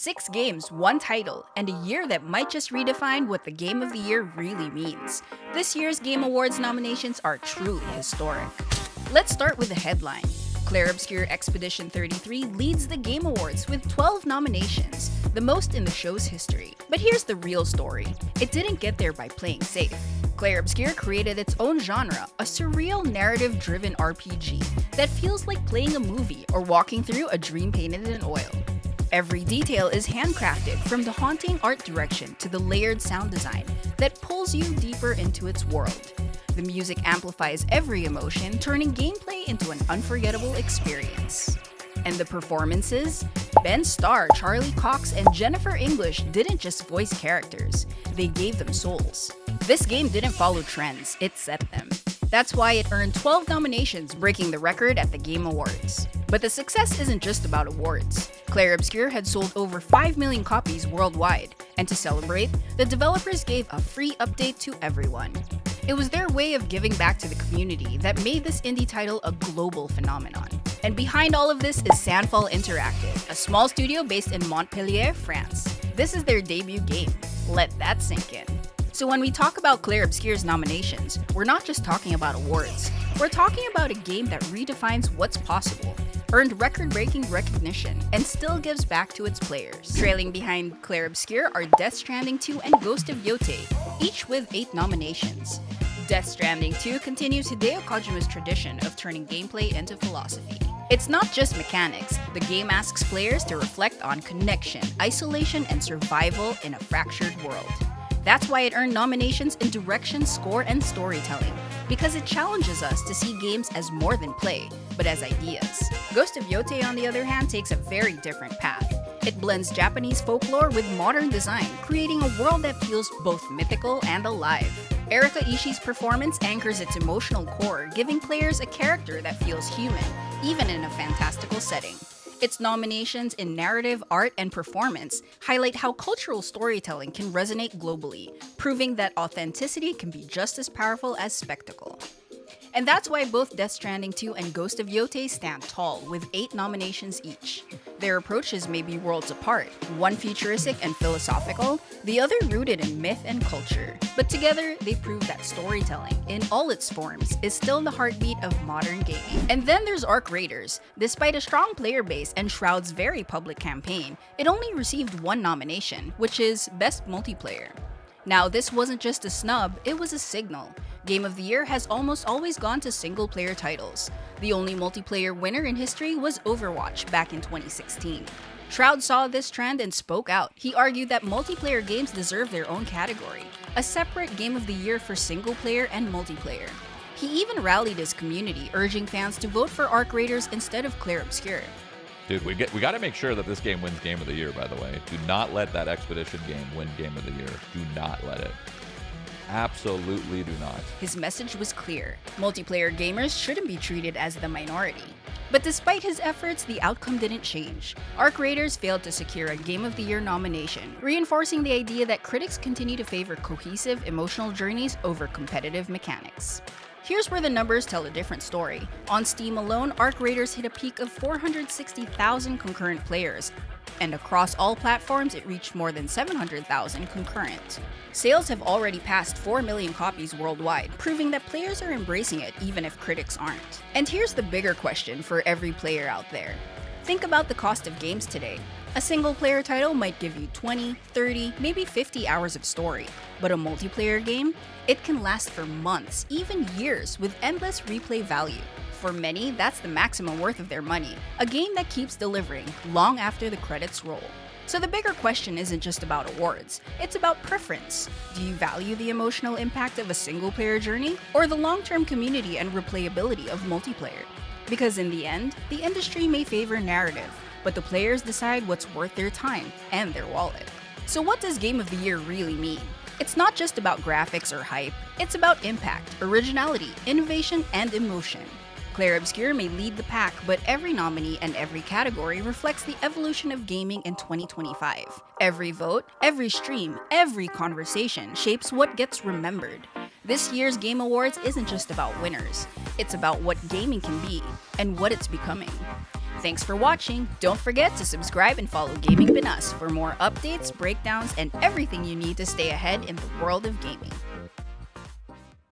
6 games, 1 title, and a year that might just redefine what the Game of the Year really means. This year's Game Awards nominations are truly historic. Let's start with the headline. Clair Obscur Expedition 33 leads the Game Awards with 12 nominations, the most in the show's history. But here's the real story. It didn't get there by playing safe. Clair Obscur created its own genre, a surreal narrative-driven RPG that feels like playing a movie or walking through a dream painted in oil. Every detail is handcrafted, from the haunting art direction to the layered sound design that pulls you deeper into its world. The music amplifies every emotion, turning gameplay into an unforgettable experience. And the performances? Ben Starr, Charlie Cox, and Jennifer English didn't just voice characters, they gave them souls. This game didn't follow trends, it set them. That's why it earned 12 nominations, breaking the record at the Game Awards. But the success isn't just about awards. Clair Obscur had sold over 5 million copies worldwide, and to celebrate, the developers gave a free update to everyone. It was their way of giving back to the community that made this indie title a global phenomenon. And behind all of this is Sandfall Interactive, a small studio based in Montpellier, France. This is their debut game. Let that sink in. So when we talk about Clair Obscur's nominations, we're not just talking about awards. We're talking about a game that redefines what's possible, earned record-breaking recognition, and still gives back to its players. Trailing behind Clair Obscur are Death Stranding 2 and Ghost of Yotei, each with 8 nominations. Death Stranding 2 continues Hideo Kojima's tradition of turning gameplay into philosophy. It's not just mechanics, the game asks players to reflect on connection, isolation, and survival in a fractured world. That's why it earned nominations in direction, score, and storytelling, because it challenges us to see games as more than play, but as ideas. Ghost of Yotei, on the other hand, takes a very different path. It blends Japanese folklore with modern design, creating a world that feels both mythical and alive. Erika Ishii's performance anchors its emotional core, giving players a character that feels human, even in a fantastical setting. Its nominations in narrative, art, and performance highlight how cultural storytelling can resonate globally, proving that authenticity can be just as powerful as spectacle. And that's why both Death Stranding 2 and Ghost of Yotei stand tall, with 8 nominations each. Their approaches may be worlds apart, one futuristic and philosophical, the other rooted in myth and culture. But together, they prove that storytelling, in all its forms, is still the heartbeat of modern gaming. And then there's Arc Raiders. Despite a strong player base and Shroud's very public campaign, it only received 1 nomination, which is Best Multiplayer. Now, this wasn't just a snub, it was a signal. Game of the Year has almost always gone to single-player titles. The only multiplayer winner in history was Overwatch back in 2016. Shroud saw this trend and spoke out. He argued that multiplayer games deserve their own category, a separate Game of the Year for single-player and multiplayer. He even rallied his community, urging fans to vote for Arc Raiders instead of Clair Obscur. Dude, we got to make sure that this game wins Game of the Year, by the way. Do not let that Expedition game win Game of the Year. Do not let it. Absolutely do not. His message was clear. Multiplayer gamers shouldn't be treated as the minority. But despite his efforts, the outcome didn't change. Arc Raiders failed to secure a Game of the Year nomination, reinforcing the idea that critics continue to favor cohesive, emotional journeys over competitive mechanics. Here's where the numbers tell a different story. On Steam alone, Arc Raiders hit a peak of 460,000 concurrent players, and across all platforms it reached more than 700,000 concurrent. Sales have already passed 4 million copies worldwide, proving that players are embracing it even if critics aren't. And here's the bigger question for every player out there. Think about the cost of games today. A single-player title might give you 20, 30, maybe 50 hours of story, but a multiplayer game? It can last for months, even years, with endless replay value. For many, that's the maximum worth of their money, a game that keeps delivering long after the credits roll. So the bigger question isn't just about awards, it's about preference. Do you value the emotional impact of a single-player journey, or the long-term community and replayability of multiplayer? Because in the end, the industry may favor narrative, but the players decide what's worth their time and their wallet. So what does Game of the Year really mean? It's not just about graphics or hype, it's about impact, originality, innovation, and emotion. Clair Obscur may lead the pack, but every nominee and every category reflects the evolution of gaming in 2025. Every vote, every stream, every conversation shapes what gets remembered. This year's Game Awards isn't just about winners, it's about what gaming can be and what it's becoming. Thanks for watching. Don't forget to subscribe and follow Gaming Pinas for more updates, breakdowns, and everything you need to stay ahead in the world of gaming.